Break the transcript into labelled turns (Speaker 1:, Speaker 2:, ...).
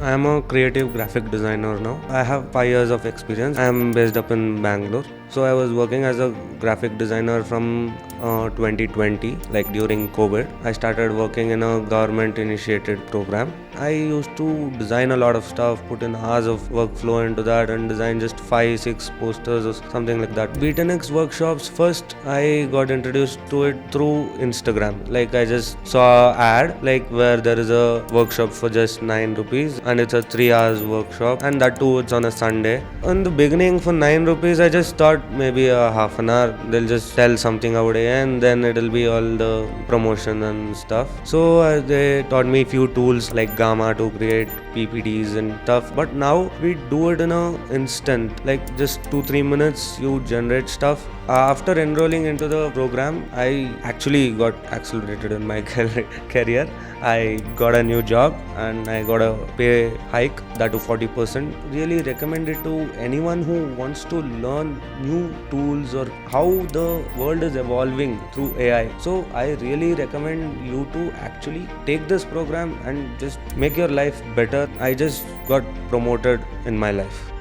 Speaker 1: I am a creative graphic designer now. I have 5 years of experience. I am based up in Bangalore. So I was working as a graphic designer from 2020, like during COVID. I started working in a government initiated program. I used to design a lot of stuff, put in hours of workflow into that and design just 5-6 posters or something like that. B10X workshops, first I got introduced to it through Instagram. Like I just saw an ad like where there is a workshop for just 9 rupees and it's a 3 hours workshop, and that too it's on a Sunday. In the beginning for 9 rupees I just thought maybe a half an hour they'll just sell something out here and then it'll be all the promotion and stuff. So they taught me few tools like Gamma to create PPTs and stuff, but now we do it in a instant, like just 2-3 minutes you generate stuff. After enrolling into the program, I actually got accelerated in my career. I got a new job and I got a pay hike, that to 40%. Really recommend it to anyone who wants to learn new tools or how the world is evolving through AI. So I really recommend you to actually take this program and just make your life better. I just got promoted in my life.